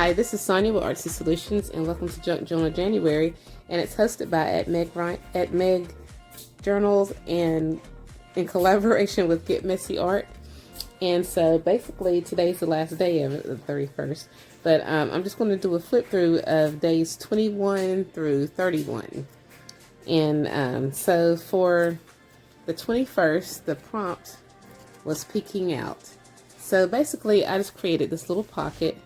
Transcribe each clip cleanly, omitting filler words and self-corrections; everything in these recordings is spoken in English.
Hi, this is Sonia with Artsy Solutions, and welcome to Junk Journal January. And it's hosted by at Meg Journals and in collaboration with GetMessyArt. And so basically today's the last day of it, the 31st. But I'm just going to do a flip through of days 21 through 31. And so for the 21st, the prompt was peeking out. So basically I just created this little pocket,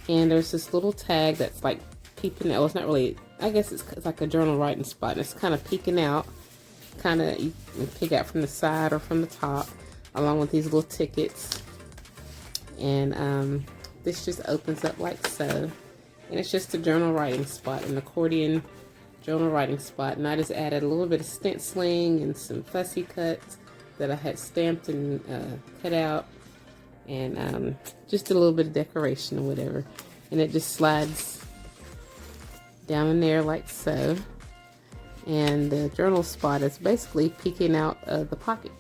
and there's this little tag that's like peeping out. Well, it's not really, I guess it's like a journal writing spot. It's kind of peeking out, kind of, you can pick out from the side or from the top, along with these little tickets. And this just opens up like so, and it's just a journal writing spot, an accordion journal writing spot. And I just added a little bit of stenciling and some fussy cuts that I had stamped and cut out, and just a little bit of decoration or whatever. And it just slides down in there like so, and the journal spot is basically peeking out of the pocket.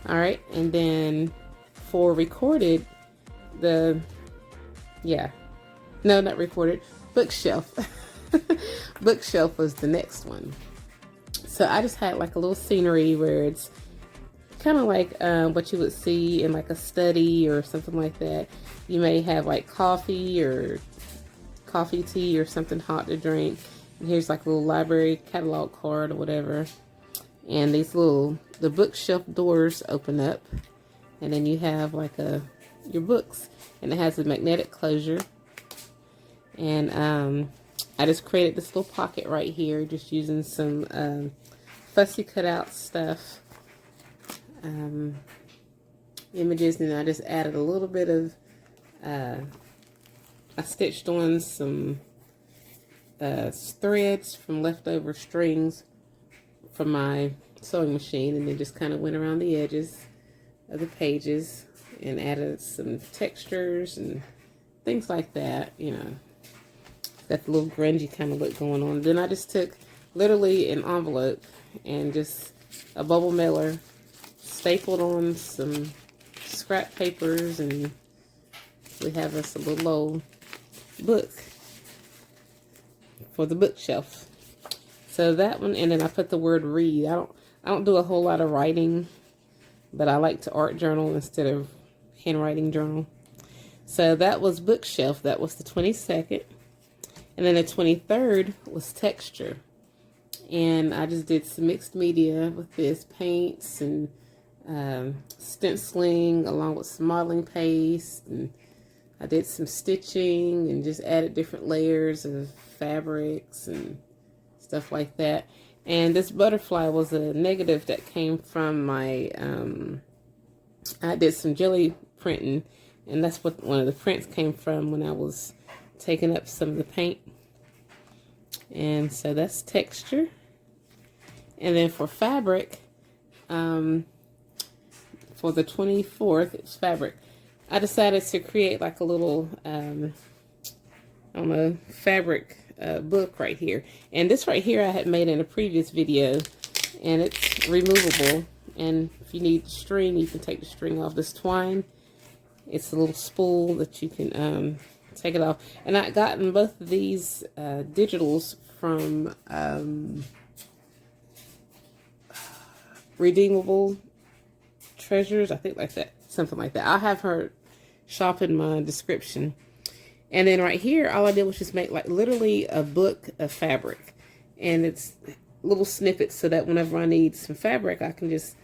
All right, and then for recorded, not recorded, bookshelf. Bookshelf was the next one. So I just had like a little scenery where it's kind of like what you would see in like a study or something like that. You may have like coffee or coffee tea or something hot to drink. And here's like a little library catalog card or whatever. And these the bookshelf doors open up, and then you have like your books, and it has a magnetic closure. And I just created this little pocket right here, just using some fussy cutout stuff, images, and I just added a little bit of, I stitched on some threads from leftover strings from my sewing machine, and then just kind of went around the edges of the pages and added some textures and things like that, you know. Got the little grungy kind of look going on. Then I just took literally an envelope and just a bubble mailer, stapled on some scrap papers, and we have us a little old book for the bookshelf. So that one, and then I put the word read. I don't do a whole lot of writing, but I like to art journal instead of handwriting journal. So that was bookshelf. That was the 22nd. And then the 23rd was texture. And I just did some mixed media with this, paints and stenciling along with some modeling paste. And I did some stitching and just added different layers of fabrics and stuff like that. And this butterfly was a negative that came from my, I did some jelly printing, and that's what one of the prints came from when I was taking up some of the paint. And so that's texture. And then for fabric, for the 24th, it's fabric. I decided to create like a little, fabric book right here. And this right here I had made in a previous video, and it's removable. And if you need the string, you can take the string off. This twine, it's a little spool that you can take it off. And I gotten both of these digitals from Redeemable Treasures, I think, like that, something like that. I'll have her shop in my description. And then right here, all I did was just make like literally a book of fabric, and it's little snippets so that whenever I need some fabric, I can just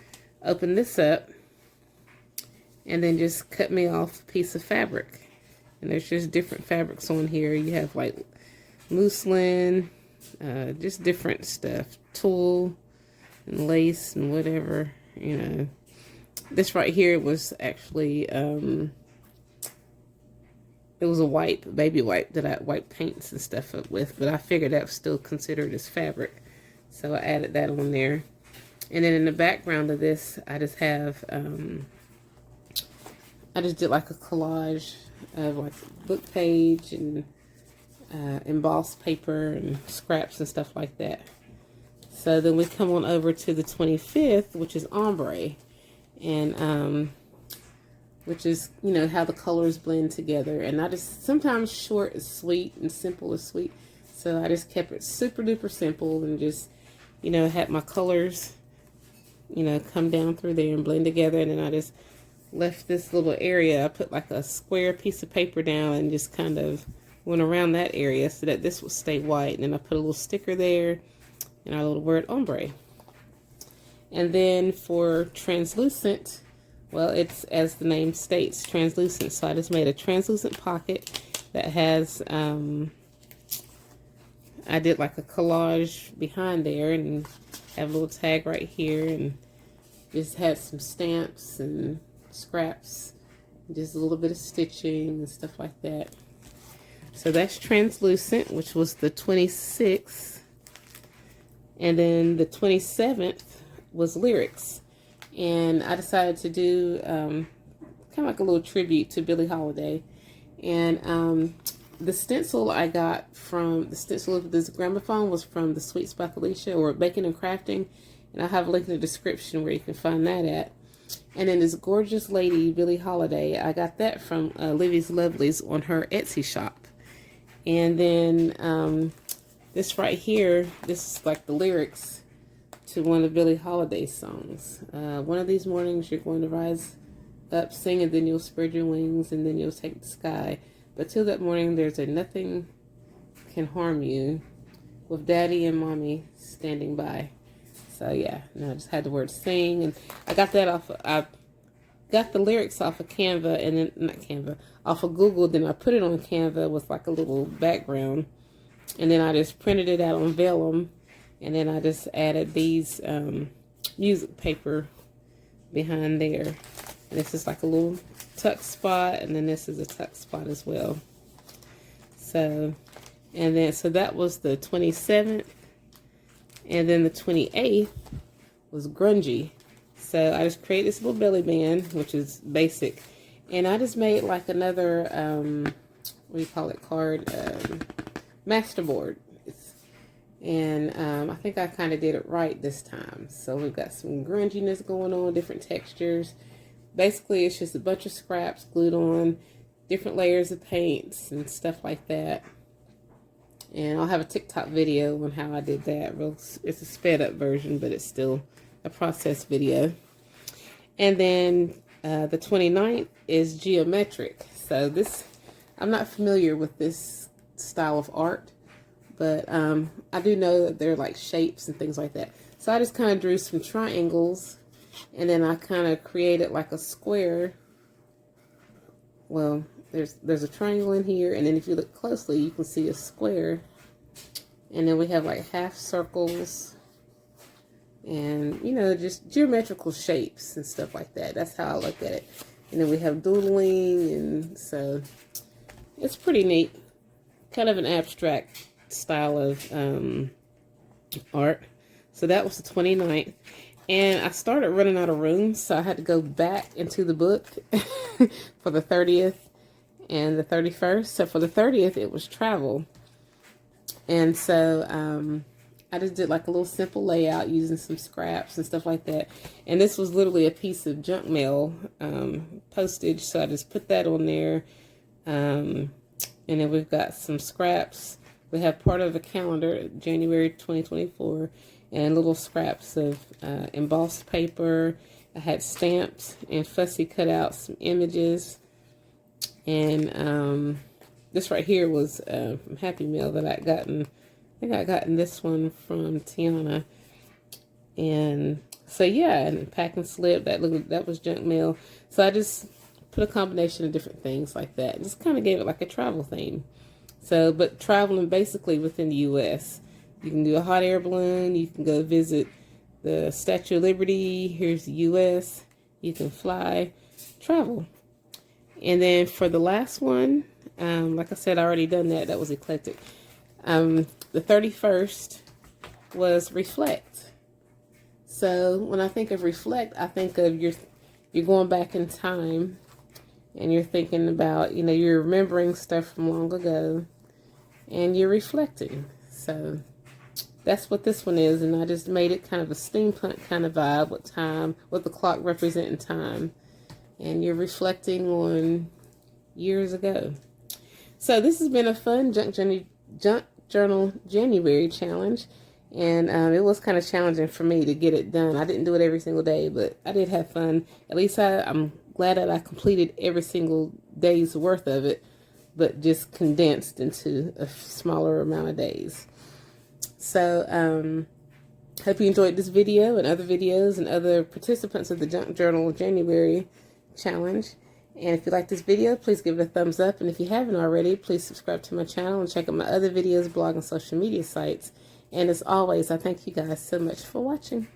open this up and then just cut me off a piece of fabric. And there's just different fabrics on here. You have like muslin, just different stuff, tulle and lace and whatever, you know. This right here was actually, it was a wipe, baby wipe, that I wiped paints and stuff up with, but I figured that was still considered as fabric, so I added that on there. And then in the background of this, I just have, I just did like a collage of like a book page and embossed paper and scraps and stuff like that. So then we come on over to the 25th, which is ombre. And which is, you know, how the colors blend together. And I just, sometimes short is sweet and simple is sweet. So I just kept it super duper simple and just, you know, had my colors, you know, come down through there and blend together. And then I just left this little area. I put like a square piece of paper down and just kind of went around that area so that this would stay white. And then I put a little sticker there and our little word ombre. And then for translucent, well, it's, as the name states, translucent. So I just made a translucent pocket that has, I did like a collage behind there and have a little tag right here, and just had some stamps and scraps, just a little bit of stitching and stuff like that. So that's translucent, which was the 26th. And then the 27th was lyrics. And I decided to do kind of like a little tribute to Billie Holiday. And the stencil I got from, the stencil of this Gramophone was from the Sweet Spot Alicia, or Baking and Crafting. And I'll have a link in the description where you can find that at. And then this gorgeous lady, Billie Holiday, I got that from LiviesLovelies on her Etsy shop. And then this right here, this is like the lyrics to one of Billie Holiday's songs. One of these mornings you're going to rise up, sing, and then you'll spread your wings, and then you'll take the sky. But till that morning, there's a nothing can harm you, with Daddy and Mommy standing by. So yeah, and I just had the word sing, and I got that off. I got the lyrics off of Canva, and then not Canva, off of Google. Then I put it on Canva with like a little background, and then I just printed it out on vellum, and then I just added these music paper behind there. And this is like a little tuck spot, and then this is a tuck spot as well. So, and then so that was the 27th. And then the 28th was grungy. So I just created this little belly band, which is basic. And I just made like another, what do you call it, card, masterboard. And I think I kind of did it right this time. So we've got some grunginess going on, different textures. Basically, it's just a bunch of scraps glued on, different layers of paints and stuff like that. And I'll have a TikTok video on how I did that. It's a sped up version, but it's still a process video. And then the 29th is geometric. So this, I'm not familiar with this style of art, but I do know that they're like shapes and things like that. So I just kind of drew some triangles, and then I kind of created like a square. Well, there's a triangle in here, and then if you look closely, you can see a square. And then we have like half circles, and you know, just geometrical shapes and stuff like that. That's how I look at it. And then we have doodling, and so it's pretty neat. Kind of an abstract style of art. So that was the 29th. And I started running out of room, so I had to go back into the book for the 30th and the 31st. So for the 30th, it was travel. And so I just did like a little simple layout using some scraps and stuff like that. And this was literally a piece of junk mail postage, so I just put that on there. And then we've got some scraps. We have part of a calendar, January 2024. And little scraps of embossed paper. I had stamps and fussy cut out some images. And this right here was from Happy Meal that I'd gotten. I think I gotten this one from Tiana. And so yeah, and pack and slip, that was junk mail. So I just put a combination of different things like that. Just kind of gave it like a travel theme. So, but traveling basically within the U.S. You can do a hot air balloon. You can go visit the Statue of Liberty. Here's the U.S. You can fly, travel. And then for the last one, like I said, I already done that. That was eclectic. The 31st was reflect. So when I think of reflect, I think of you're going back in time, and you're thinking about, you know, you're remembering stuff from long ago, and you're reflecting. So that's what this one is, and I just made it kind of a steampunk kind of vibe with time, with the clock representing time. and you're reflecting on years ago. So this has been a fun Junk Journal January challenge, and it was kind of challenging for me to get it done. I didn't do it every single day, but I did have fun. At least I'm glad that I completed every single day's worth of it, but just condensed into a smaller amount of days. So hope you enjoyed this video and other videos and other participants of the Junk Journal January challenge. And if you like this video, please give it a thumbs up. And if you haven't already, please subscribe to my channel and check out my other videos, blog, and social media sites. And as always, I thank you guys so much for watching.